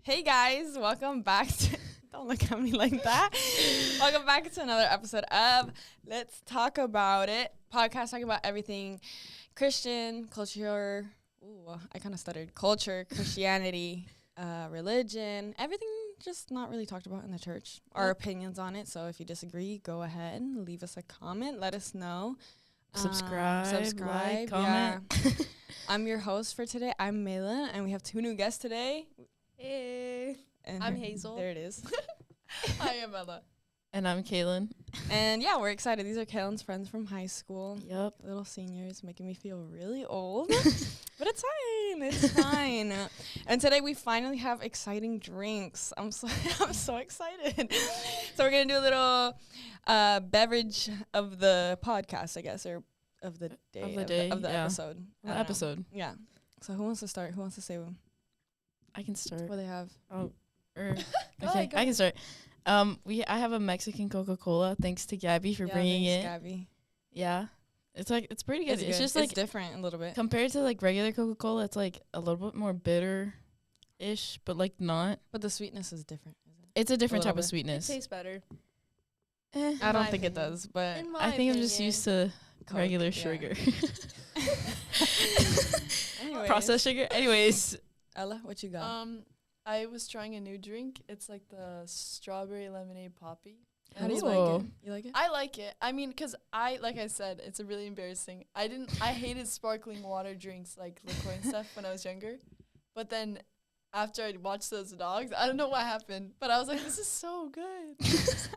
Hey guys, welcome back to don't look at me like that. Welcome back to another episode of Let's Talk About It. Podcast talking about everything Christian, culture. Ooh, I kind of stuttered. Culture, Christianity, religion, everything just not really talked about in the church. Our opinions on it. So if you disagree, go ahead and leave us a comment. Let us know. Subscribe, like, comment. Yeah. I'm your host for today. I'm Mela, and we have two new guests today. Hey, And I'm Hazel. There it is. I am Ella. And I'm Kaylin. And yeah, we're excited. These are Kaylin's friends from high school. Yep. Little seniors, making me feel really old. But it's fine. It's fine. And today we finally have exciting drinks. I'm so excited. So we're gonna do a little beverage of the podcast, I guess, or of the day of the episode. Episode. Yeah. So who wants to start? Who wants to say one? I can start. What do they have? Okay, ahead, go I can start. I have a Mexican Coca-Cola. Thanks to Gabby for bringing it. Gabby. Yeah, it's pretty good. It's just it's different a little bit compared to like regular Coca-Cola. It's like a little bit more bitter-ish, but like not. But the sweetness is different. Isn't it? It's a different type of It sweetness. tastes better. I don't think it does, but I think I'm just used to Coke, regular yeah. sugar. Anyways. Processed sugar. Anyways, Ella, what you got? I was trying a new drink. It's like the strawberry lemonade poppy. How do you Ooh. like it? You like it? I like it. I mean, like I said, it's a really embarrassing. I hated sparkling water drinks like liqueur and stuff when I was younger. But then after I watched those dogs, I don't know what happened, but I was like, this is so good.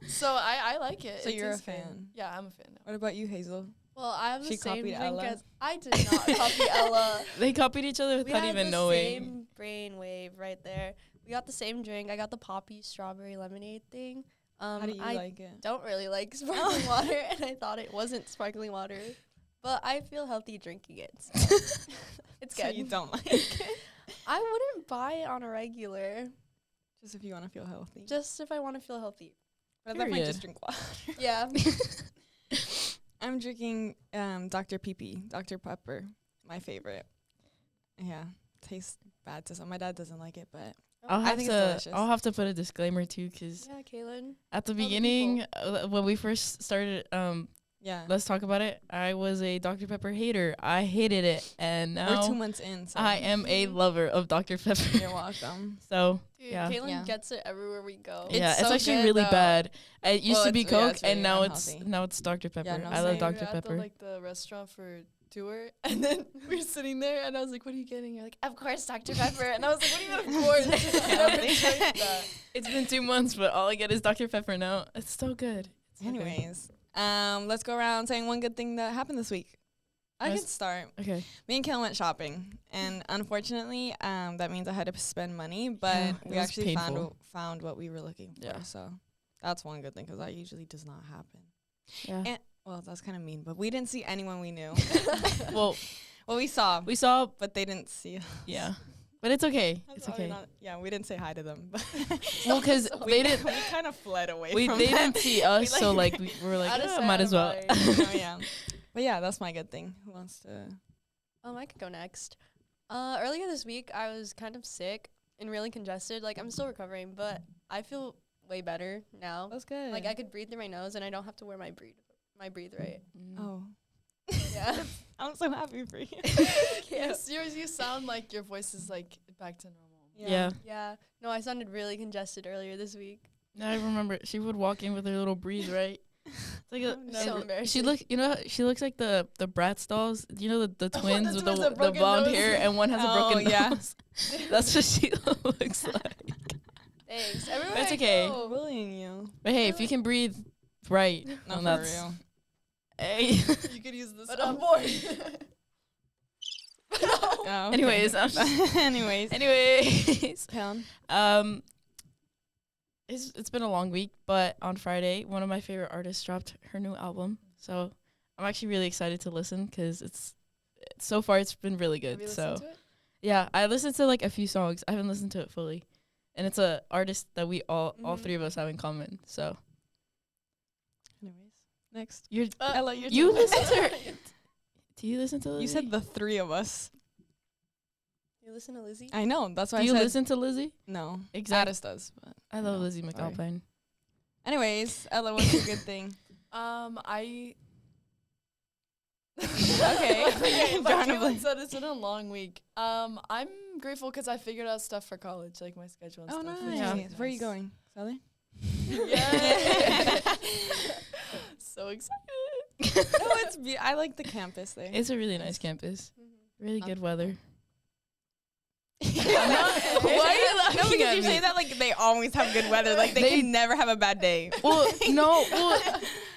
So I like it. So It you're a tastes good. fan. Yeah, I'm a fan now. What about you, Hazel? Well, I have She the same copied drink Ella? as I did not copy Ella. they copied each other We without had even the knowing. same brainwave right there. We got the same drink. I got the poppy strawberry lemonade thing. How do you I like it? don't really like sparkling water, and I thought it wasn't sparkling water, but I feel healthy drinking it. So it's So good. you don't like it? I wouldn't buy it on a regular, Just if you want to feel healthy. just if I want to feel healthy. But I definitely Period. just drink water. Yeah. I'm drinking Dr. Pee-Pee, Dr. Pepper, my favorite. Yeah, tastes bad to some. My dad doesn't like it, but I think it's delicious. I'll have to put a disclaimer too, because Yeah, Kaylin. at the Tell the beginning, when we first started, yeah. let's talk about it. I was a Dr. Pepper hater. I hated it, and We're now 2 months in, so I am a lover of Dr. Pepper. you're welcome. So Dude, yeah, Kaylin Yeah. gets it everywhere we go. It's yeah, it's so actually good, really though. bad. It used Well, to be it's- yeah, Coke, it's and really now unhealthy. it's Dr. Pepper. no, I love same. Dr. We were at Pepper. the restaurant for tour, and then we were sitting there, and I was like, "What are you getting?" You're like, "Of course, Dr. Pepper." And I was like, "What do you mean, of course?" I never tried that. It's been 2 months, but all I get is Dr. Pepper now. It's so good. It's so good. Anyways, let's go around saying one good thing that happened this week. I Yes. can start. Okay. Me and Kaylin went shopping, and unfortunately, that means I had to spend money, but Yeah, we it was actually painful. found what we were looking for. Yeah. So that's one good thing, because that usually does not happen. Yeah. And well, that's kind of mean, but we didn't see anyone we knew. Well, Well, we saw, we saw. but they didn't see us. Yeah. But it's okay. That's It's probably okay. not- yeah, we didn't say hi to them. But Well, because they didn't. we kind of fled away They from them. didn't see us, We, so like we were like, Out of sight, might as well. out of mind. Oh, yeah. But yeah, that's my good thing. Who wants to? I could go next. Earlier this week, I was kind of sick and really congested. Like, I'm still recovering, but I feel way better now. That's good. Like, I could breathe through my nose, and I don't have to wear my breathe right. Oh, Yeah. I'm so happy for you. Yes, you sound like your voice is like back to normal. Yeah. Yeah. No, I sounded really congested earlier this week. I remember she would walk in with her little breeze, right? It's like Oh, no. So she embarrassing. she looks like the Bratz dolls. You know the twins the with twins the with broken blonde nose. hair, and one has a Oh, broken yeah. nose. That's what she looks like. Thanks. Everywhere That's I okay. go. Bullying you. But hey, if you can breathe right, No, then for that's real. hey. You could use this But, on board. Oh, okay. Anyways, anyways, Pound. it's been a long week, but on Friday, one of my favorite artists dropped her new album. So I'm actually really excited to listen because so far it's been really Have good. you So listened to it? yeah, I listened to like a few songs. I haven't listened to it fully, and it's a artist that we all Mhm. three of us have in common. So Anyways, next. you're Ella, your you turn. listen to her. Do you listen to You Lizzie? said the three of us. You listen to Lizzie? I know. That's why Do I you said listen to Lizzie? no. Exactly. Addis does. But I love no, Lizzie sorry. McAlpine. Anyways, Ella, what's a good thing? I. Okay. Okay, John like of Caitlin Lin- said, it's been a long week. I'm grateful because I figured out stuff for college, like my schedule and Oh, stuff. nice. which Yeah. is Where are you nice. going? Southern? Yeah. So excited. No, it's I like the campus there. It's a really nice campus. Really good weather. Why are you laughing No, because at you me? say that like they always have good weather. Like they can never have a bad day. Well, no,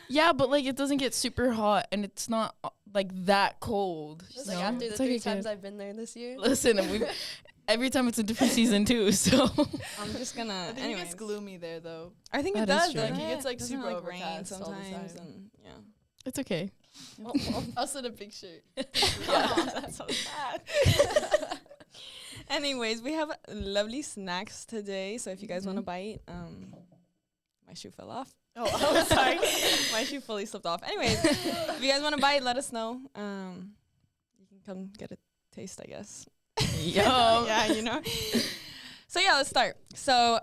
yeah, but like it doesn't get super hot and it's not like that cold. Just you like know? after the It's like 3 a times good- I've been there this year. Listen, every time it's a different season too. So I'm just gonna. I think it Anyways, gets gloomy there though. I think it That is does. true. Doesn't Like, it gets, like, Doesn't super rain overcast all the sometimes, time. and yeah. it's okay. Us in a picture. Oh, that's so sad. Anyways, we have lovely snacks today. So if you guys want to bite, my shoe fell off. Oh, I'm sorry. My shoe fully slipped off. Anyways, if you guys want to bite, let us know. You can come get a taste, I guess. Yum. Yeah, you know. So yeah, let's start. So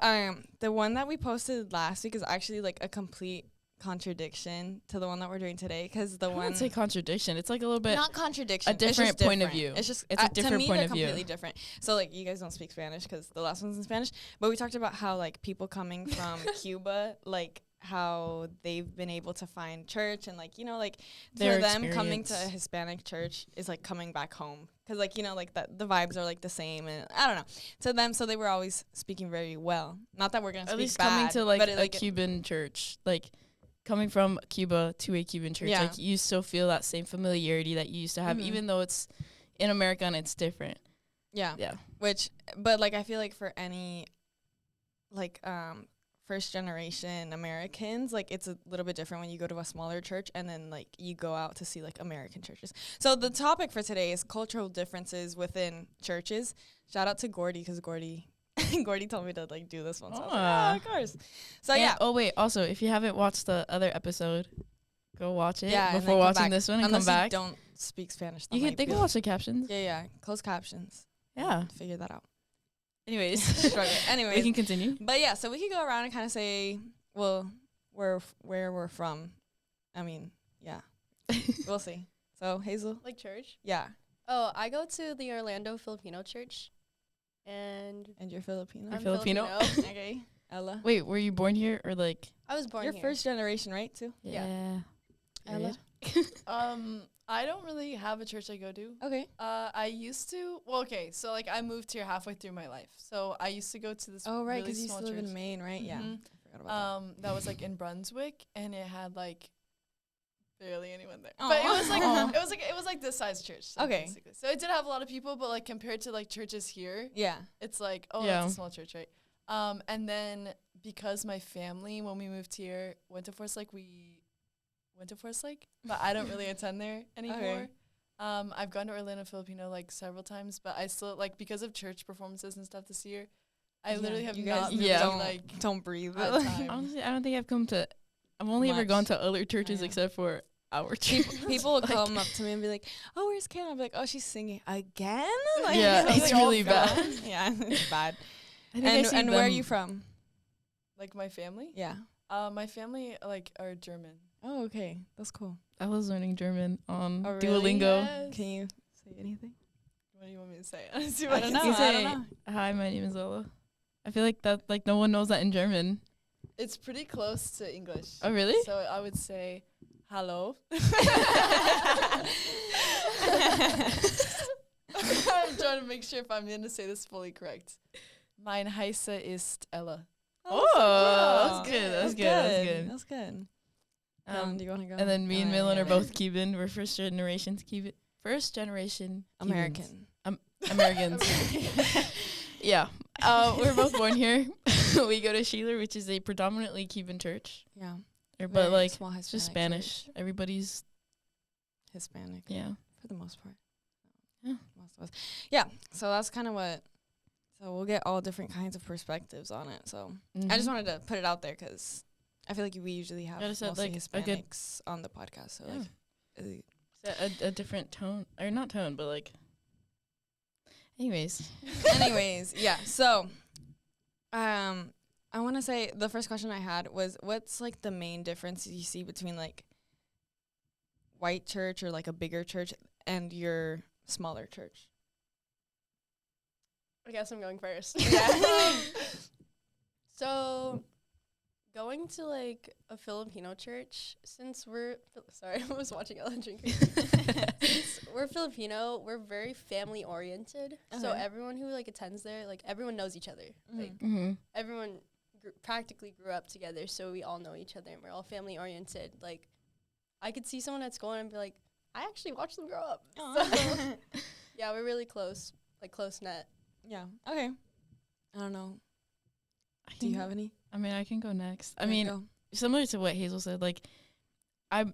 the one that we posted last week is actually like a complete contradiction to the one that we're doing today, because the I one wouldn't say contradiction. It's like a little bit. not contradiction, a it's just different point of different. view. It's just It's a to different me, point they're of view. completely different. So like you guys don't speak Spanish because the last one's in Spanish, but we talked about how like people coming from Cuba, like how they've been able to find church, and like, you know, like Their for them coming to a experience. Hispanic church is like coming back home, because like, you know, like that the vibes are like the same, and I don't know, to them, so they were always speaking very well. Not that we're gonna At speak least bad, coming to like but a Cuban church, like coming from Cuba to a Cuban church, Yeah. like you still feel that same familiarity that you used to have, Mhm. even though it's in America and it's different. yeah. Yeah. Which, but like, I feel like for any, like, first generation Americans, like, it's a little bit different when you go to a smaller church and then, like, you go out to see, like, American churches. So the topic for today is cultural differences within churches. Shout out to Gordy, because Gordy told me to, like, do this one. So I was like, Ah. oh, of course. So, And- yeah. Oh wait. Also, if you haven't watched the other episode, go watch it Yeah, and then before come watching back. this one and Unless come back. you don't speak Spanish. that You can might they be- can watch the captions. Yeah, closed captions. Yeah. Figure that out. Anyways, Struggle. Anyways. we can continue. But yeah, so we could go around and kind of say, well, where we're from. I mean, yeah, we'll see. So Hazel, Like church? yeah, Oh, I go to the Orlando Filipino church. And and you're Filipino. You're I'm Filipino? Okay, Ella, Wait, were you born here or like? I was born you're here. first generation, right? Too. Yeah. Ella. I don't really have a church I go to. Okay. I used to. Well, okay, so like I moved here halfway through my life, so I used to go to this. Oh right, really because you small used to live church. in Maine, right? Yeah. Mhm. I forgot about That was like in Brunswick, and it had like barely anyone there. Aw. But it was like Aw. it was like this size church. So Okay. basically. So it did have a lot of people, but like compared to like churches here, that. Yeah. it's like, oh, Yeah. that's a small church, right? And then because my family, when we moved here, went to Forest Lake, but I don't really attend there anymore. I've gone to Orlando Filipino like several times, but I still like, because of church performances and stuff this year, I Yeah, literally have you guys not really Yeah. like Don't breathe. had time. Honestly, I don't think I've come to. I've only ever Much. gone to other churches yeah. except for our church. People will Like- come up to me and be like, "Oh, where's Kayla?" I'll be like, "Oh, she's singing again." Like, Yeah, I'm it's like, really "Oh, bad." God." Yeah, it's bad. I think I see And where are them- you from? like my family. Yeah. My family like are German. Oh, okay. That's cool. I was learning German on Oh, really? Duolingo. Yes. Can you say anything? What do you want me to say? See what I don't can know. You say. I don't say, know. "Hi, my name is Ella." I feel like that like no one knows that in German. It's pretty close to English. Oh, really? So I would say hello. I'm trying to make sure if I'm going to say this fully correct. Mein Heiße ist Ella. Oh, that's good. That's good. That's good. That's good. Um, Do you want to go? and then me and Oh, Millen yeah, are yeah. both Cuban. We're first generation Cuban. First generation Cubans. American. Americans. Yeah. We're both born here. We go to Sheeler, which is a predominantly Cuban church. Yeah. But Very like small it's just Hispanic Spanish. church. Everybody's Hispanic. yeah. For the most part. Yeah. Most of us. Yeah. So that's kind of what. So we'll get all different kinds of perspectives on it. So I just Mhm. wanted to put it out there because I feel like we usually have Yeah, just said, mostly like, a good- Hispanics on the podcast. So Yeah. like, Set a different tone, or not tone, but like Anyways, yeah. So, I want to say the first question I had was, what's like the main difference you see between like white church or like a bigger church and your smaller church? I guess I'm going first. Yeah. So, going to like a Filipino church, since sorry, I was watching Elementary. Since we're Filipino, we're very family oriented. So Okay. everyone who like attends there, like everyone knows each other. Like Mm-hmm. everyone practically grew up together, so we all know each other and we're all family oriented. Like I could see someone at school and be like, I actually watched them grow up. So, yeah, we're really close, like close knit. Yeah. Okay. I don't know. Do you have any? I mean, I can go next. I Yeah, mean, go. similar to what Hazel said, like I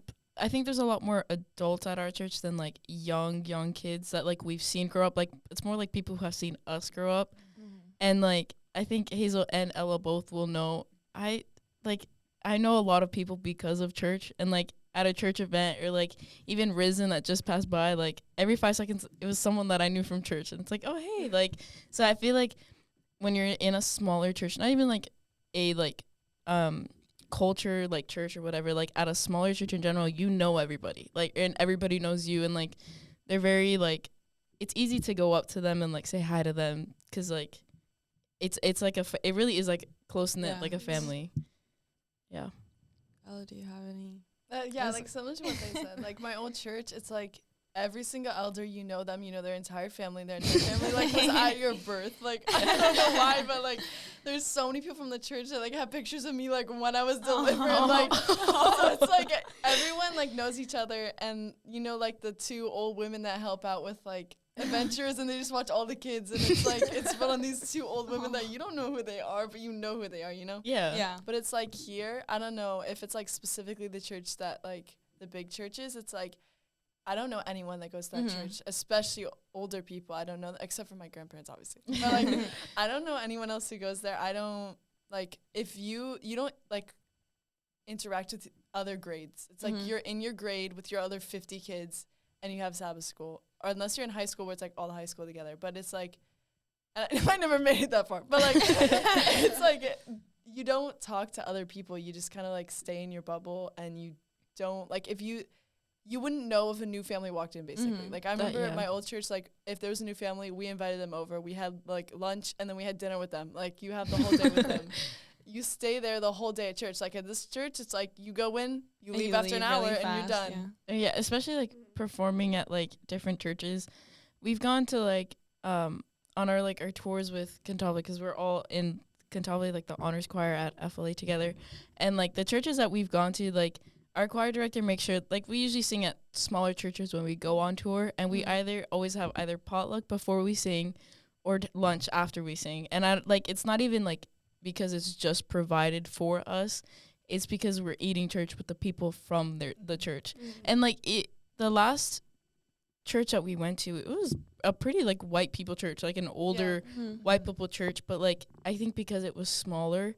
think there's a lot more adults at our church than like young kids that like we've seen grow up. Like it's more like people who have seen us grow up. And like I think Hazel and Ella both will know. I know a lot of people because of church, and like at a church event or like even Risen that just passed by, like every 5 seconds it was someone that I knew from church, and it's like, oh hey, like, so I feel like when you're in a smaller church, not even like a like culture like church or whatever, like at a smaller church in general, you know everybody, like, and everybody knows you, and like they're very like, it's easy to go up to them and like say hi to them, because like it's like it really is like close knit, Yeah. like a family. Yeah. Ella, do you have any? Yeah, Yes. like similar to what they said. Like my old church, it's like every single elder, you know them, you know their entire family. Their entire family like was at your birth. Like I don't know why, but like there's so many people from the church that like have pictures of me like when I was delivered. Like so it's like everyone like knows each other, and you know like the 2 old women that help out with like adventures, and they just watch all the kids, and it's like it's fun on these 2 old women that you don't know who they are, but you know who they are, you know? Yeah. Yeah. But it's like here, I don't know if it's like specifically the church that like the big churches, it's like I don't know anyone that goes to that Mhm. church, especially older people. I don't know, except for my grandparents, obviously. But like I don't know anyone else who goes there. I don't like if you don't like interact with other grades. It's like Mhm. you're in your grade with your other 50 kids and you have Sabbath school. Or unless you're in high school where it's like all the high school together. But it's like I never made it that far. But like it's like you don't talk to other people. You just kind of like stay in your bubble, and you don't like if you wouldn't know if a new family walked in, basically. Mhm. Like I remember at yeah. my old church, like if there was a new family, we invited them over. We had like lunch, and then we had dinner with them. Like you have the whole day with them. You stay there the whole day at church. Like at this church, it's like you go in, you And leave after an hour, really and you're fast, done. Yeah, especially like performing at like different churches. We've gone to like on our like our tours with Cantave, because we're all in Cantave, like the honors choir at FLA together, and like the churches that we've gone to, like our choir director makes sure, like we usually sing at smaller churches when we go on tour, and we either always have either potluck before we sing or lunch after we sing. And I like, it's not even like because it's just provided for us, it's because we're eating church with the people from the church. And like the last church that we went to, it was a pretty like white people church, like an older white people church, but like I think because it was smaller,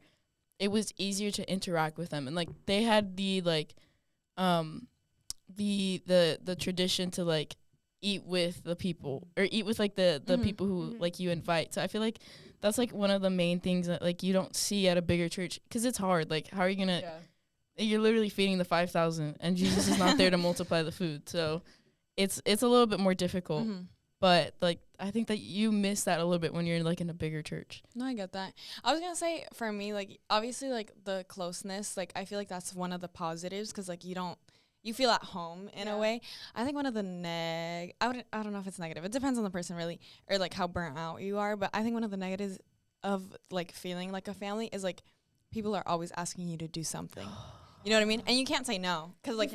it was easier to interact with them, and like they had the like the tradition to like eat with the people, or eat with like the people who like you invite. So I feel like that's like one of the main things that like you don't see at a bigger church, because it's hard. Like how are you gonna you're literally feeding the 5,000 and Jesus is not there to multiply the food, so it's a little bit more difficult. But like I think that you miss that a little bit when you're like in a bigger church. No, I get that. I was gonna say, for me, like obviously like the closeness, like I feel like that's one of the positives, because like you feel at home in a way. I think one of the I don't know if it's negative. It depends on the person really, or like how burnt out you are. But I think one of the negatives of like feeling like a family is like people are always asking you to do something. You know what I mean? And you can't say no, because like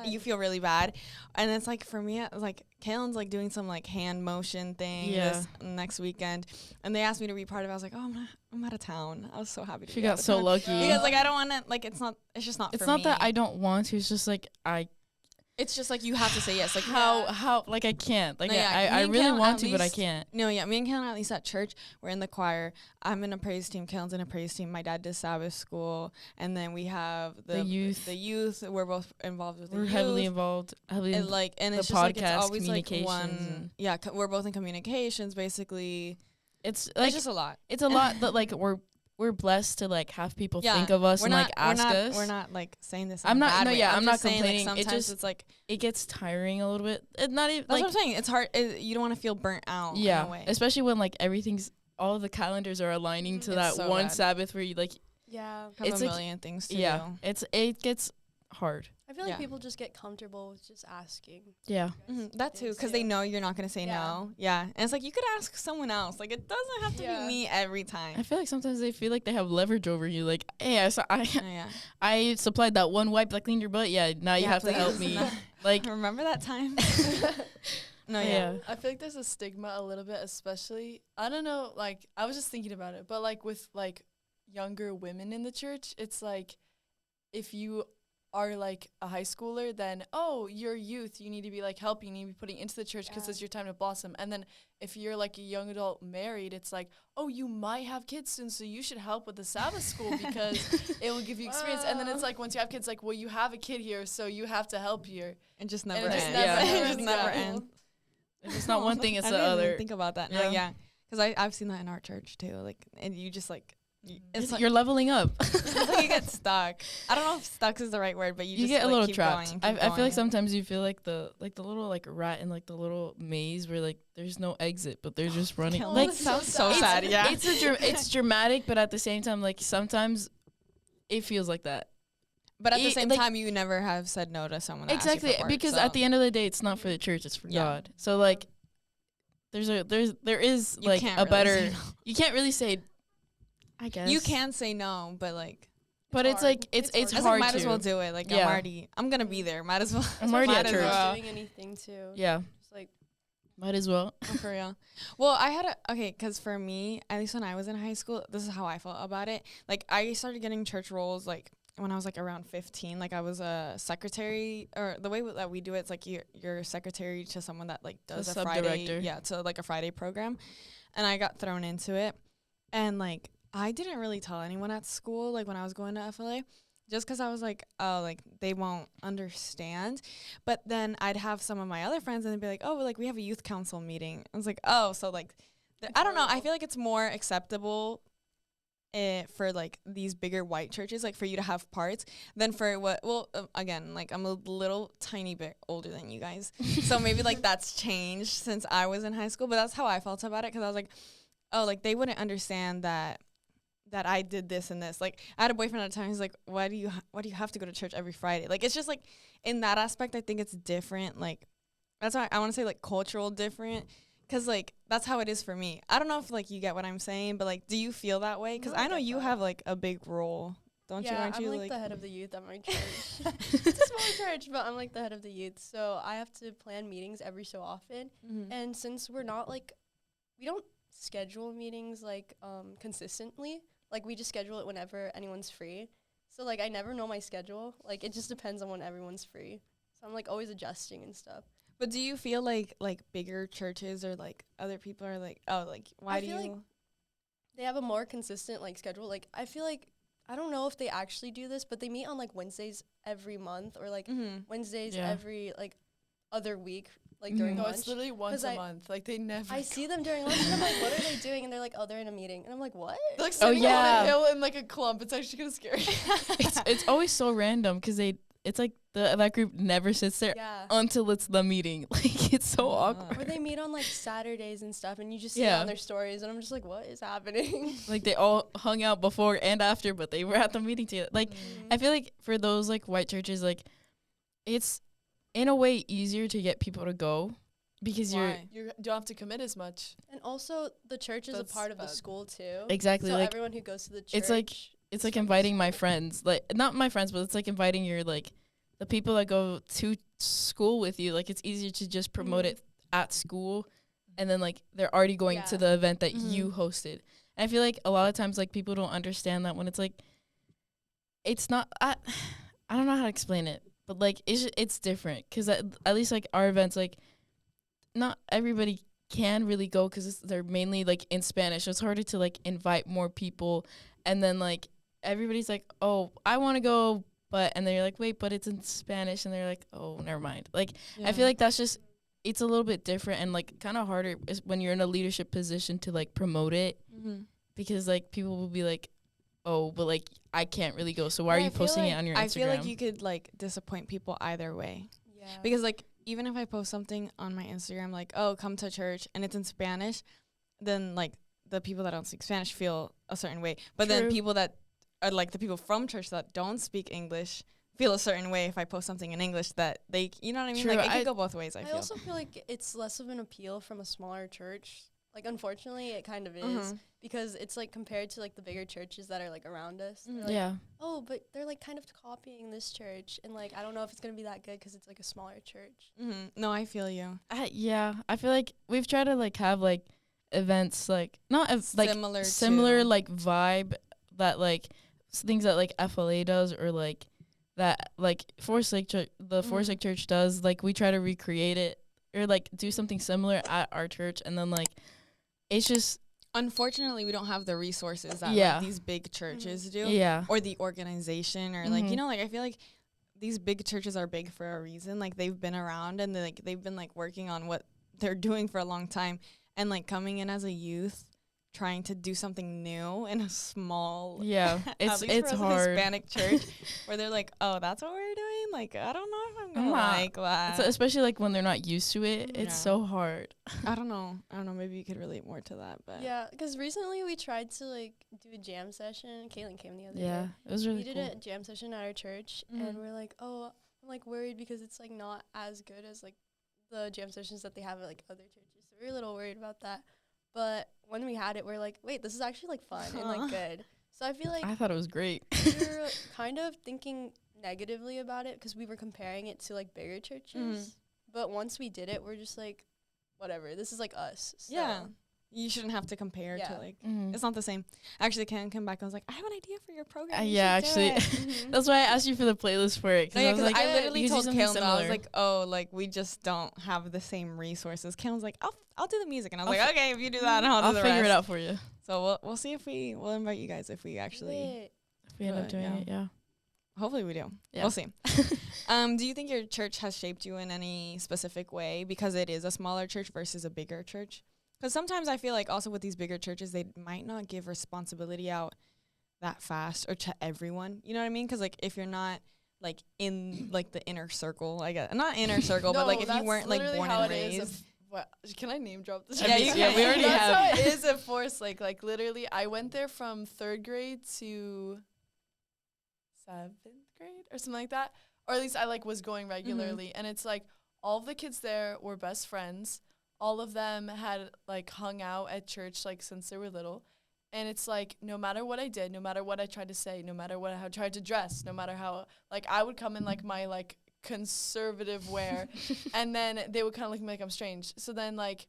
you feel really bad. And it's like for me, like Kaylin's like doing some like hand motion thing this next weekend, and they asked me to be part of it. I was like, oh, I'm out of town. I was so happy to She be out got of so town. lucky. Because like I don't want to, like it's just not It's for not me. that I don't want to. It's just like It's just like you have to say yes. Like how like I can't. Like No, yeah, I me and really Kalen want at to, but I least- can't. No, yeah, me and Kalen at least at church, we're in the choir. I'm in a praise team. Kalen's in a praise team. My dad does Sabbath school, and then we have The youth. The youth. We're both involved with We're the youth. heavily involved. Heavily And like, and the it's just like it's podcast, always like communications one. and- Yeah, we're both in communications. Basically, it's like it's just a lot. it's a lot that like we're blessed to like have people Yeah, think of us we're and not, like ask us. We're not like saying this. In I'm a not- bad no, way. yeah, I'm not just saying, complaining. It Like, sometimes just, it's like It gets tiring a little bit. It not even that's like what I'm saying. It's hard. You don't want to feel burnt out. yeah, in a way. especially when like everything's all of the calendars are aligning to It's that so one bad. Sabbath where you like Yeah. Have it's a like- million things to yeah, do. it gets hard. I feel like Yeah. people just get comfortable with just asking. Yeah. That too, because they know you're not gonna say Yeah. no. Yeah, and it's like you could ask someone else. Like it doesn't have to Yeah. be me every I time. feel like sometimes they feel like they have leverage over you. Like, hey, Yeah. I supplied that one wipe that cleaned your butt. Yeah, now you Yeah, have to help please. me. Like, Remember that time? No, yeah. yeah. I feel like there's a stigma a little bit, especially, I don't know, like, I was just thinking about it, but like with like younger women in the church, it's like if you are like a high schooler, then, oh, you're youth, you need to be like helping, you need to be putting into the church because Yeah. it's your time to blossom. And then if you're like a young adult married, it's like, oh, you might have kids soon, so you should help with the Sabbath school because it will give you experience. And then it's like once you have kids, like, well, you have a kid here, so you have to help here. It just never it just ends. never Yeah. It ends. just never Yeah. ends. If it's not one thing, it's I the didn't even other. think about that. Yeah. No, yeah, because I've seen that in our church too. Like, and you just like, it's like, You're leveling up. it's like you get stuck. I don't know if stuck is the right word, but you You just get a like, little keep trapped. Going, I keep feel like going. sometimes you feel like the little like rat in like the little maze where like there's no exit, but they're just running. Oh, Like that sounds so it's- sad. Yeah, it's dramatic, but at the same time, like sometimes it feels like that. but at the it- same like- time, you never have said no to someone. That asks you Exactly, for work, because so at the end of the day, it's not for the church; it's for Yeah. God. So like, there is you like can't a really better. say no. You can't really say. I guess You can say no, but like but it's hard. like it's It's I was hard like, might to. as well do it. Like Yeah. I'm gonna be there. Might as well. I'm already Might at as church. well. doing anything too. Yeah, Just like might as well. Oh, for real. Well, I had because for me, at least when I was in high school, this is how I felt about it. Like, I started getting church roles, like, when I was, like, around 15. Like, I was a secretary, or the way that we do it, it's, like, you're secretary to someone that, like, does a Friday. sub-director. Yeah, to, like, a Friday program. And I got thrown into it. And, like, I didn't really tell anyone at school, like, when I was going to FLA. Just because I was like, oh, like, they won't understand. But then I'd have some of my other friends, and they'd be like, oh, like, we have a youth council meeting. I was like, oh, so, like, I don't know. I feel like it's more acceptable for, like, these bigger white churches, like, for you to have parts than for again, like, I'm a little tiny bit older than you guys. So maybe, like, that's changed since I was in high school. But that's how I felt about it, because I was like, oh, like, they wouldn't understand that I did this and this. Like, I had a boyfriend at the time. He's like, why do you have to go to church every Friday? Like, it's just like, in that aspect, I think it's different. Like, that's why I want to say, like, cultural different, because, like, that's how it is for me. I don't know if, like, you get what I'm saying, but, like, do you feel that way? Because No, I I know get you that. have, like, a big role, don't you? yeah, Aren't I'm you, like the head of the youth at my church. It's a small church, but I'm like the head of the youth. So I have to plan meetings every so often. Mhm. And since we're not like, we don't schedule meetings like consistently. Like we just schedule it whenever anyone's free. So like I never know my schedule. Like it just depends on when everyone's free. So I'm like always adjusting and stuff. But do you feel like bigger churches or, like, other people are like, oh, like, why I do feel you? like they have a more consistent like schedule. Like I feel like I don't know if they actually do this, but they meet on like Wednesdays every month or like Mhm. Wednesdays Yeah. every like other week, like during No, lunch. it's literally once 'Cause a I- month. Like they never. I see them during lunch and I'm like, what are they doing? And they're like, oh, they're in a meeting. And I'm like, what? They're like Oh, sitting yeah. on a hill in like a clump. It's actually kind of scary. It's always so random because it's like that group never sits there Yeah. until it's the meeting. Like it's so awkward. Or they meet on like Saturdays and stuff and you just see Yeah. it on their stories and I'm just like, what is happening? Like they all hung out before and after, but they were at the meeting together. Like I feel like for those like white churches, like it's in a way easier to get people to go because Why? You don't have to commit as much. And also the church is That's a part of the bad. school too. you're exactly So like everyone who goes to the church. it's like inviting my friends, like not my friends, but it's like inviting your like the people that go to school with you. Like it's easier to just promote Mhm. it at school, and then like they're already going to Yeah. the event that Mhm. you hosted. And I feel like a lot of times like people don't understand that when it's like it's not. I don't know how to explain it, but like it's different because at least like our events, like not everybody can really go because they're mainly like in Spanish, so it's harder to like invite more people, and then like everybody's like, oh, I want to go, but and then you're like, wait, but it's in Spanish, and they're like, oh, never mind. Like I feel like that's just, it's a little bit different and like kind of harder is when you're in a leadership position to like promote it, because like people will be like, oh, but like I can't really go, so why are you posting it on your Instagram? I feel like you could like disappoint people either way. Yeah. Because like even if I post something on my Instagram like, oh, come to church, and it's in Spanish, then like the people that don't speak Spanish feel a certain way. But then people that are like the people from church that don't speak English feel a certain way if I post something in English that they, you know what I mean? Like it could go both ways, I feel. I also feel like it's less of an appeal from a smaller church. Like, unfortunately, it kind of is, because it's, like, compared to, like, the bigger churches that are, like, around us. Like, oh, but they're, like, kind of copying this church. And, like, I don't know if it's going to be that good because it's, like, a smaller church. No, I feel you. I feel like we've tried to, like, have, like, events, like, not like similar like, vibe that, like, things that, like, FLA does, or, like, that, like, Forest Lake Church, the Forest Lake Church does. Like, we try to recreate it or, like, do something similar at our church, and then, like, it's just, unfortunately, we don't have the resources that like, these big churches do. Yeah. Or the organization, or like, you know, like I feel like these big churches are big for a reason. Like they've been around, and they've been like working on what they're doing for a long time, and like coming in as a youth trying to do something new in a small it's hard Hispanic church where they're like, oh, that's what we're doing. Like, I don't know if I'm gonna like that. So especially like when they're not used to it, it's so hard. I don't know. Maybe you could relate more to that, but yeah, because recently we tried to like do a jam session. Caitlin came the other day. Yeah, it was really cool. We did a jam session at our church, and we're like, oh, I'm like worried because it's like not as good as like the jam sessions that they have at like other churches. So we're a little worried about that. But when we had it, we're like, wait, this is actually like fun and like good. So I feel like I thought it was great. We were kind of thinking negatively about it because we were comparing it to like bigger churches. But once we did it, we're just like, whatever, this is like us. So. Yeah. You shouldn't have to compare to like, it's not the same. Actually, Ken came back. I was like, I have an idea for your program. Actually, that's why I asked you for the playlist for it. No, I was like, I literally told Kalen, I was like, oh, like we just don't have the same resources. Kalen's like, I'll do the music, and I was like, okay, if you do that, I'll do the rest. I'll figure it out for you. So we'll see if we'll invite you guys if we actually end up doing it. Yeah. Hopefully we do. Yeah. We'll see. Do you think your church has shaped you in any specific way because it is a smaller church versus a bigger church? Because sometimes I feel like also with these bigger churches, they might not give responsibility out that fast or to everyone. You know what I mean? Because, like, if you're not, like, in, like, the inner circle, I guess. Not inner circle, but, like, if you weren't, like, born and raised. Can I name drop this? Yeah, you can. We already have. That's how it is at Forest Lake. Like, literally, I went there from 3rd grade to 7th grade or something like that. Or at least I, like, was going regularly. And it's, like, all of the kids there were best friends. All of them had, like, hung out at church, like, since they were little. And it's, like, no matter what I did, no matter what I tried to say, no matter what I tried to dress, no matter how, like, I would come in, like, my, like, conservative wear. And then they would kind of look at me like I'm strange. So then, like,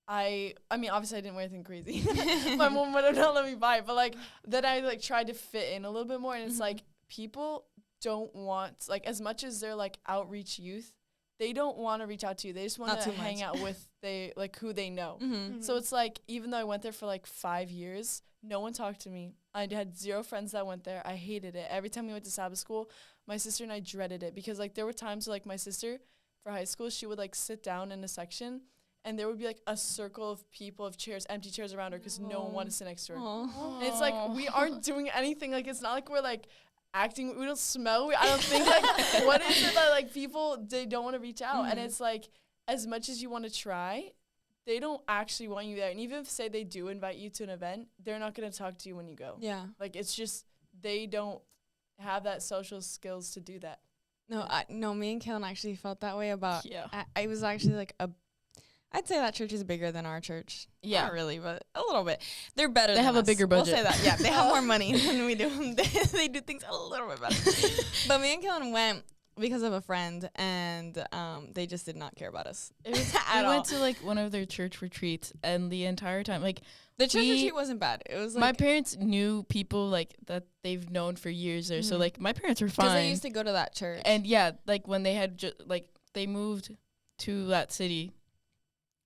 I mean, obviously I didn't wear anything crazy. My mom would have not let me buy it. But, like, then I, like, tried to fit in a little bit more. And it's, like, people don't want, like, as much as they're, like, outreach youth, they don't want to reach out to you. They just want to hang out with who they know. So it's like, even though I went there for like 5 years, no one talked to me. I had 0 friends that went there. I hated it. Every time we went to Sabbath school, my sister and I dreaded it because like there were times like my sister for high school, she would like sit down in a section and there would be like a circle of people, of chairs, empty chairs around her because no one wanted to sit next to her. And it's like, we aren't doing anything. Like, it's not like we're like acting, we don't smell. I don't think like what is it that like people, they don't want to reach out. And it's like, as much as you want to try, they don't actually want you there. And even if say they do invite you to an event, they're not going to talk to you when you go. Yeah. Like, it's just, they don't have that social skills to do that. No, me and Kalen actually felt that way about, I was actually like I'd say that church is bigger than our church. Yeah. Not really, but a little bit. They're better than us. They have a bigger budget. We'll say that. Yeah, they have more money than we do. They do things a little bit better. But me and Kellen went because of a friend, and they just did not care about us. We went to like one of their church retreats, and the entire time, like The church retreat wasn't bad. It was like my parents knew people like that they've known for years there, so like my parents were fine. Because they used to go to that church. And yeah, like when they had like they moved to that city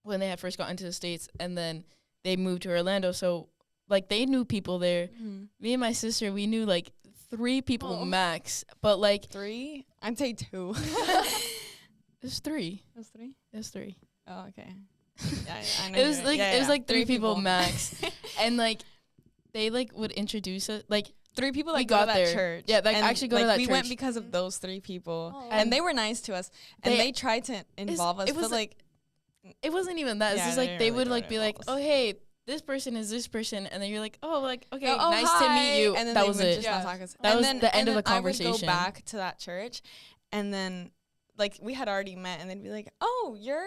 when they had first got into the States, and then they moved to Orlando. So like they knew people there. Me and my sister, we knew like 3 people max, but like 3? I'd say 2. There's 3. It was 3? It was 3. Oh, okay. Yeah, I know It was like it was like 3 people people. max, and like they like would introduce us like 3 people we that go got to that there. church. Yeah, like and, actually go to that we church. went because of those 3 people. Oh. And they were nice to us. And they tried to involve us. it was But like, It wasn't even that. It's Yeah, just they like they really would don't like be like, involve oh hey, this person is this person, and then you're like, oh like okay, oh, nice hi. to meet you. And then That they was would it. just not talk us. That And was then- the end and of the then I would conversation. go back to that church, and then like we had already met, and they'd be like, oh, you're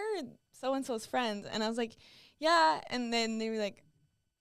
so and so's friend, and I was like, yeah, and then they were like,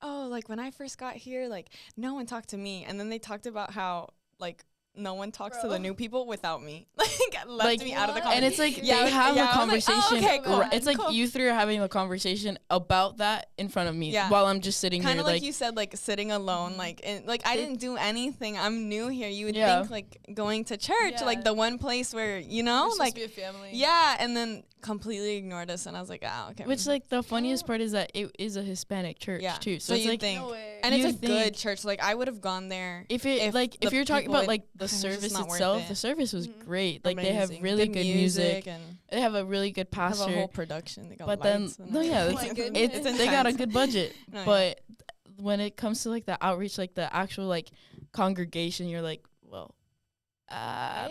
oh, like when I first got here, like no one talked to me, and then they talked about how like no one talks to the new people without me, like left me out of the conversation. And it's like Yeah, they have yeah, a I was like, oh, conversation. okay, cool, It's like cool. you 3 are having a conversation about that in front of me Yeah. while I'm just sitting Kind here of like you said, like sitting alone, like and like I didn't do anything. I'm new here. You would Yeah. think like going to church, Yeah. like the one place where you know, We're supposed like to be a family. yeah, and then completely ignored us, and I was like, ah, okay. Which like the funniest part is that it is a Hispanic church yeah, too. so So it's you like think, No way. and it's a you'd good think- church. Like I would have gone there if it if like if the you're talking people about had- like the it was just service not worth itself, it. the service was Mhm. great. Like they have Amazing. really good music. and They have a really good have a pastor. whole production. They got But then lights and no, yeah, Oh my it's, goodness. it's they got a intense. good budget. No, yeah. But when it comes to like the outreach, like the actual like congregation, you're like, well,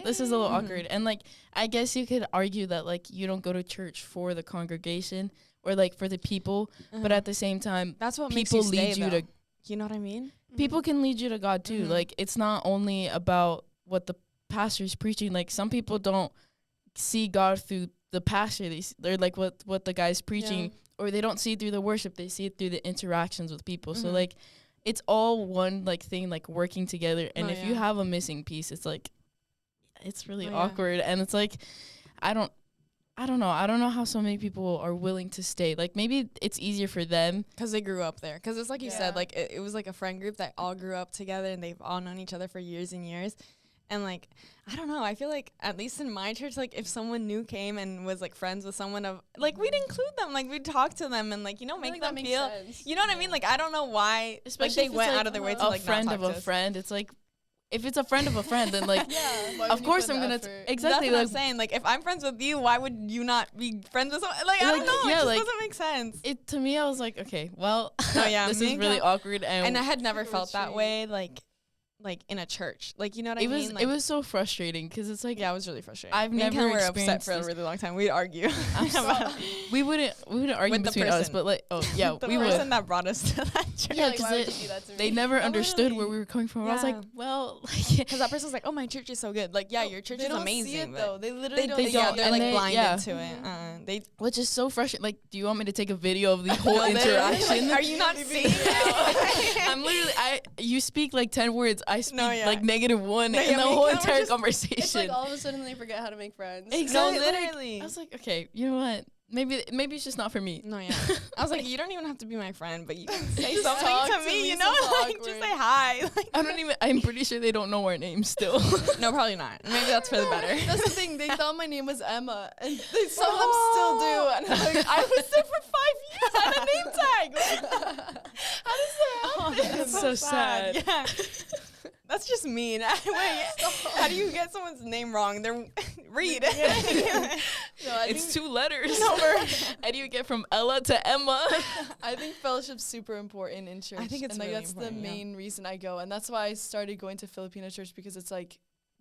this is a little Mhm. awkward. And like I guess you could argue that like you don't go to church for the congregation or like for the people, but Uh-huh. at the same time, that's what makes people you stay, lead you though. to You know what I mean? people can lead you to God too. Mhm. Like it's not only about what the pastor's preaching. Like some people don't see God through the pastor. They're like what the guy's preaching, or they don't see it through the worship. They see it through the interactions with people. So Mhm. like it's all one like thing, like working together. And Oh, if you yeah. have a missing piece, it's like it's really Oh, yeah. awkward. And it's like I don't know. I don't know how so many people are willing to stay. Like maybe it's easier for them. Because they grew up there. Because it's like you Yeah. said, like it was like a friend group that all grew up together, and they've all known each other for years and years. And like I don't know, I feel like at least in my church, like if someone new came and was like friends with someone of like we'd include them, like we'd talk to them and like you know I feel make like that them makes feel. sense. You know what I mean? Like I don't know why, Especially like they if it's, went like, out of their way to a like friend not of talk a to us. friend. It's like if it's a friend of a friend, then like Yeah. Why of would you course put I'm the gonna effort? exactly That's what I'm like saying. Like if I'm friends with you, why would you not be friends with someone? Like I Like, don't know. yeah, it just like, doesn't make sense. it to me. I was like, okay, well, No, yeah, this me is and really Cal- awkward, And I had never Like a felt that retreat. way. Like in a church. Like you know what I it was mean? Like, it was so frustrating because it's like yeah, it was really frustrating. I've Me and never Ken were upset experienced for a this. really long time. We'd argue. I'm about we wouldn't argue With the between us, person. but like yeah, the we person would. that brought us to that church. Yeah, Like, 'cause why would they- you do that to They me? never Oh, understood where literally. we were coming from. I was like, Yeah. well, Because that person's like, oh, my church is so good. Like, yeah, No, your church they is don't amazing. See it, but though. They literally don't. they see don't, They're and like they- blinded yeah. to it. They which is so frustrating. Like, do you want me to take a video of the whole No, they're interaction? like, are you not seeing it? I'm literally you speak like 10 words. I speak No, yeah. like -1 No, in yeah, the me whole and Ken were entire just- conversation. It's like all of a sudden they forget how to make friends. Exactly. No, like, literally. I was like, okay, you know what? Maybe it's just not for me. No, yeah. I was like, you don't even have to be my friend, but you can say Just something talk to to me, me, you know? so Like, just awkward. say hi. Like, I don't even. I'm pretty sure they don't know our names still. no, probably not. Maybe that's for the better. That's the thing. They thought my name was Emma, and they some of them still do. And I'm like, I was there for 5 years on a name tag. Like, how does that happen? That's so sad. Yeah. That's just mean. Wait, how do you get someone's name wrong? They're read. No, I It's think 2 letters. How do you get from Ella to Emma? I think fellowship's super important in church. think it's and like really that's important, the yeah. main reason I go, and that's why I started going to Filipino church because it's like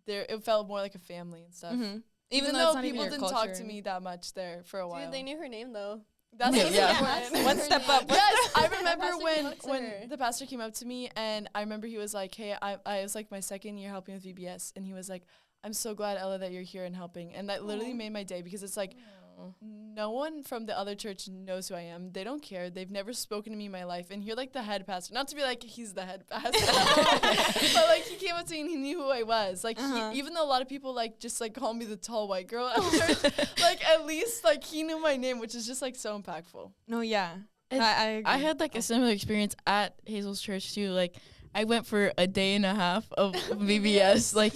there it felt more like a family and stuff. Mhm. Even though though it's not even people your didn't talk to culture. me that much there for a while. Dude, they knew her name though. That's Yeah, what's yeah. important. One step up. Yes, I The remember pastor when came up to when her. the pastor came up to me, and I remember he was like, "Hey, I was like my second year helping with VBS," and he was like, "I'm so glad, Ella, that you're here and helping," and that literally made my day because it's like no one from the other church knows who I am. They don't care. They've never spoken to me in my life. And you're like the head pastor. Not to be like, he's the head pastor. But like, he came up to me and he knew who I was. Like, even though a lot of people like just like call me the tall white girl at church, like at least like he knew my name, which is just like so impactful. No, yeah. I agree. I had like a similar experience at Hazel's church too. Like I went for a day and a half of VBS. Like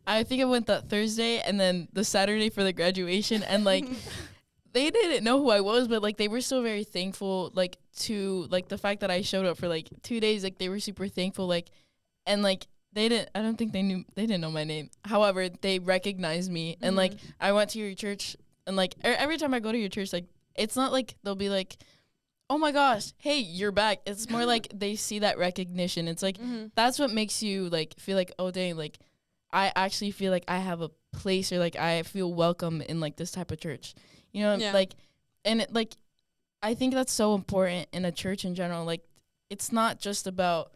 I think I went that Thursday and then the Saturday for the graduation, and like they didn't know who I was, but like they were still very thankful, like to like the fact that I showed up for like 2 days. Like they were super thankful, like, and like they didn't know my name. However, they recognized me, and like I went to your church, and like every time I go to your church, like it's not like they'll be like, oh my gosh, hey, you're back. It's more like they see that recognition. It's like that's what makes you like feel like, oh dang, like I actually feel like I have a place, or like I feel welcome in like this type of church. You know, like, and it, like I think that's so important in a church in general. Like it's not just about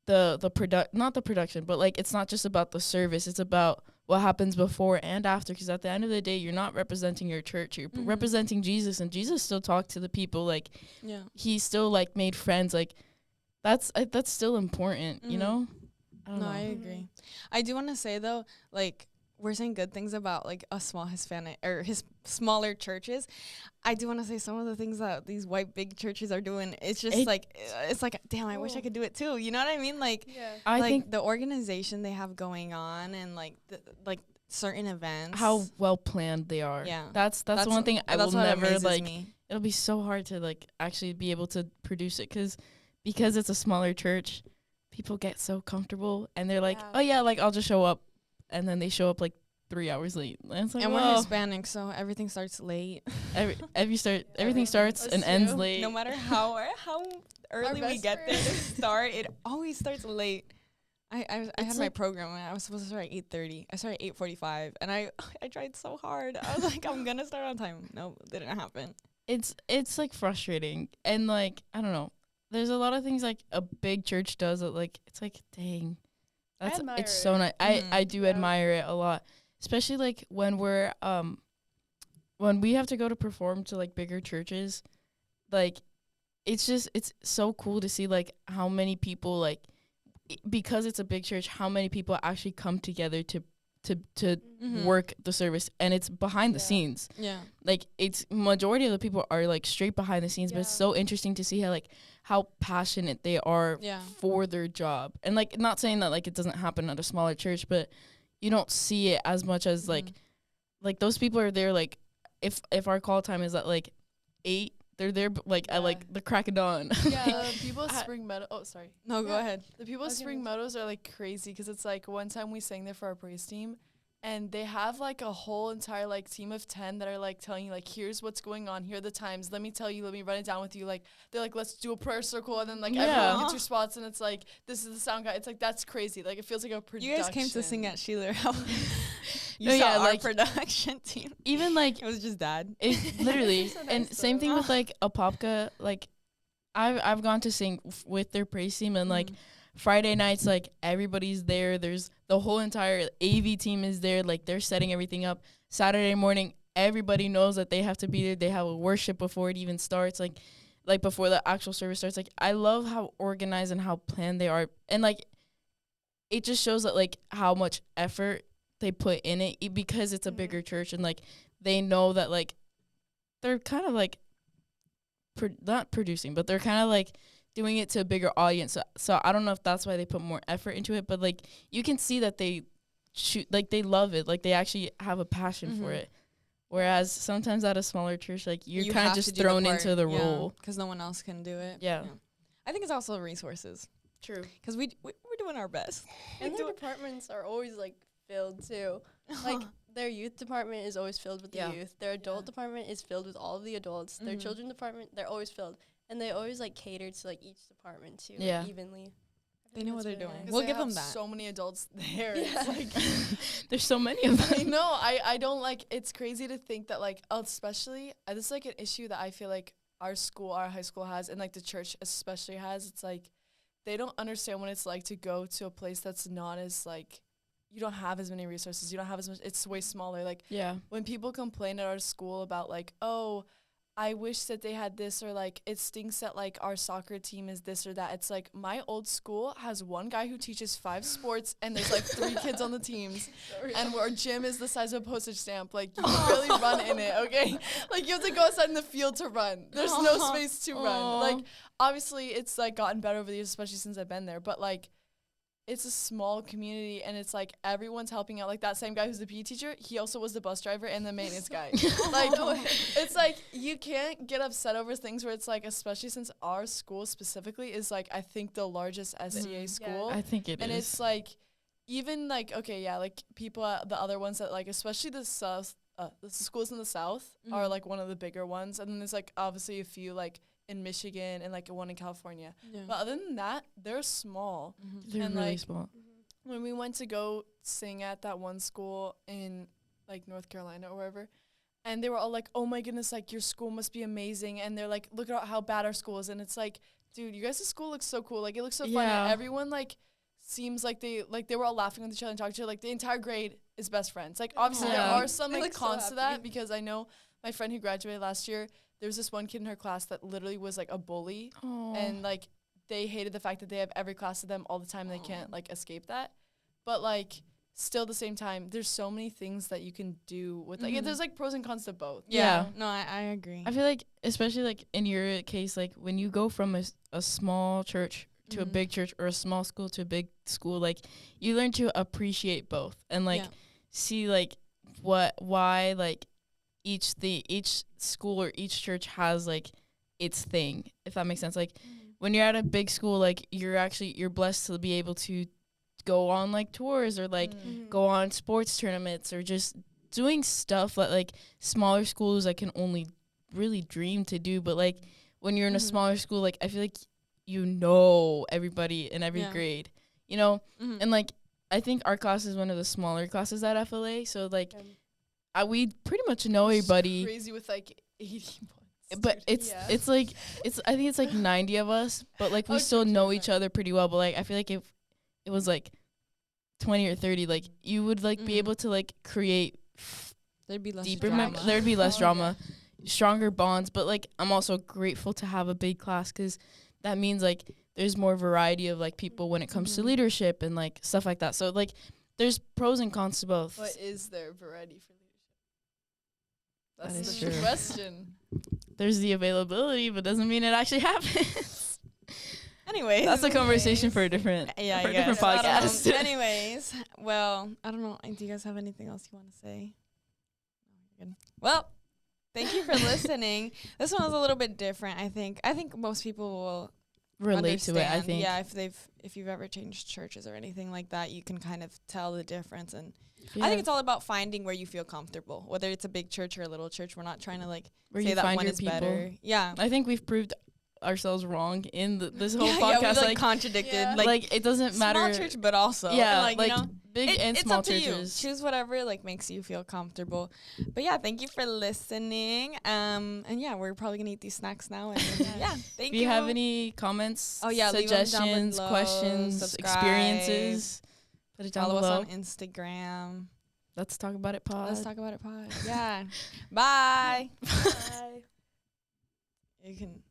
not the production, but like it's not just about the service. It's about what happens before and after, because at the end of the day, you're not representing your church. You're representing Jesus, and Jesus still talked to the people. Like, he still like made friends. Like, that's still important. You know? I don't know. I agree. I do want to say though, like we're saying good things about like a small Hispanic or smaller churches. I do want to say some of the things that these white big churches are doing. It's just it's like, damn, I wish I could do it too. You know what I mean? Like, I like think the organization they have going on, and like like certain events, how well planned they are. Yeah, that's the one thing I will never like. Me. It'll be so hard to like actually be able to produce it because it's a smaller church. People get so comfortable, and they're like, oh yeah, like I'll just show up, and then they show up like 3 hours late. And it's like, and we're Hispanic, so everything starts late. Everything starts and ends late. No matter how early we get there to start, it always starts late. I had my program and I was supposed to start at 8:30. I started at 8:45, and I tried so hard. I was like, I'm gonna start on time. No, didn't happen. It's like frustrating, and like I don't know. There's a lot of things like a big church does that like it's like dang, it's so nice. I do admire it a lot, especially like when we have to go to perform to like bigger churches. Like it's so cool to see like how many people like because it's a big church, how many people actually come together to work the service, and it's behind the scenes. Yeah, like it's majority of the people are like straight behind the scenes, but it's so interesting to see how passionate they are for their job. And like not saying that like it doesn't happen at a smaller church, but you don't see it as much as like those people are there. Like if our call time is at like 8, they're there like at like the crack of dawn. Yeah, people at Spring Meadows. Oh, sorry. No, go ahead. The people at Spring Meadows are like crazy, because it's like one time we sang there for our praise team, and they have like a whole entire like team of 10 that are like telling you like, here's what's going on, here are the times, let me tell you, let me run it down with you. Like they're like, let's do a prayer circle, and then like everyone gets your spots, and it's like, this is the sound guy. It's like, that's crazy. Like it feels like a production. You guys came to sing at Sheila. You saw our like production team. Even like it was just Dad. It literally, so nice, and same thing with like Apopka. Like I've gone to sing with their praise team, and like Friday nights, like everybody's there. There's the whole entire AV team is there. Like they're setting everything up. Saturday morning, everybody knows that they have to be there. They have a worship before it even starts. Like before the actual service starts. Like I love how organized and how planned they are, and like it just shows that like how much effort they put in it, because it's a bigger church, and like they know that like they're kind of like not producing, but they're kind of like doing it to a bigger audience. So I don't know if that's why they put more effort into it, but like you can see that they like they love it, like they actually have a passion for it. Whereas sometimes at a smaller church, like you're kind of just thrown into the role because no one else can do it. Yeah. I think it's also resources. True. Because we're doing our best. And their departments are always like filled too. Like their youth department is always filled with the youth. Their adult department is filled with all of the adults. Their children department, they're always filled. And they always like cater to like each department too, like, evenly. They know what they're doing. We'll give them that. So many adults there. Yeah. It's like there's so many of them. I know. I don't like. It's crazy to think that like, especially this is like an issue that I feel like our high school has, and like the church especially has. It's like they don't understand what it's like to go to a place that's not as like you don't have as many resources. You don't have as much. It's way smaller. Like Yeah. when people complain at our school about like, oh, I wish that they had this, or like it stinks that like our soccer team is this or that. It's like my old school has one guy who teaches 5 sports and there's like 3 kids on the teams, and our gym is the size of a postage stamp. Like you can barely run in it, okay? Like you have to go outside in the field to run. There's no space to run. Like obviously it's like gotten better over the years, especially since I've been there, but like it's a small community, and it's like everyone's helping out. Like that same guy who's the PE teacher, he also was the bus driver and the maintenance guy. Like it's like you can't get upset over things where it's like, especially since our school specifically is like I think the largest SCA school. I think it and is. it's like even like okay, yeah, like people the other ones that like especially the south the schools in the south are like one of the bigger ones, and then there's like obviously a few like in Michigan and like one in California. Yeah. But other than that, they're small. They're and, really like, small. When we went to go sing at that one school in like North Carolina or wherever, and they were all like, oh my goodness, like your school must be amazing. And they're like, look at how bad our school is. And it's like, dude, you guys' school looks so cool. Like it looks so fun. Yeah. And everyone like seems like they were all laughing with each other and talking to each other. Like the entire grade is best friends. Like obviously there are some They like look so cons to happy. that, because I know my friend who graduated last year, there was this one kid in her class that literally was like a bully, and like they hated the fact that they have every class of them all the time. They can't like escape that. But like still at the same time, there's so many things that you can do with like there's like pros and cons to both. Yeah. No, I agree. I feel like, especially like in your case, like when you go from a small church to a big church, or a small school to a big school, like you learn to appreciate both and like see like why like each school or each church has like its thing, if that makes sense. Like when you're at a big school, like you're blessed to be able to go on like tours, or like go on sports tournaments, or just doing stuff that like smaller schools like can only really dream to do. But like when you're in a smaller school, like I feel like you know everybody in every grade, you know. And like I think our class is one of the smaller classes at FLA, so like we pretty much know everybody. Crazy with like 80 but it's like I think it's like 90 of us, but like we still know each other pretty well. But like I feel like if it was like 20 or 30, like you would like be able to like create There'd be less deeper drama. there'd be less drama, stronger bonds. But like I'm also grateful to have a big class, because that means like there's more variety of like people when it comes to leadership and like stuff like that. So like there's pros and cons to both. But is there variety for leadership? That That's is the true. question. There's the availability, but doesn't mean it actually happens. Anyways, That's a conversation for a different for a different podcast. Anyways, well, I don't know. Do you guys have anything else you want to say? Good. Well, thank you for listening. This one was a little bit different. I think most people will Relate to it, I understand. think. Yeah, if you've ever changed churches or anything like that, you can kind of tell the difference. And Yeah. I think it's all about finding where you feel comfortable, whether it's a big church or a little church. We're not trying to like Where say you that find one your is people. better. Yeah. I think we've proved ourselves wrong in this whole Yeah, podcast. we like contradicted. Yeah. like it doesn't matter. Small church, but also Yeah, like, like you know, big and it's small up to churches. you. Choose whatever like makes you feel comfortable. But yeah, thank you for listening. And yeah, we're probably gonna eat these snacks now. And yeah, thank If you have any comments, leave 'em down suggestions, below, questions, subscribe, experiences, put it down follow below. us on Instagram. Let's talk about it, pod. Let's talk about it, pod. Yeah. Bye. Bye. You can.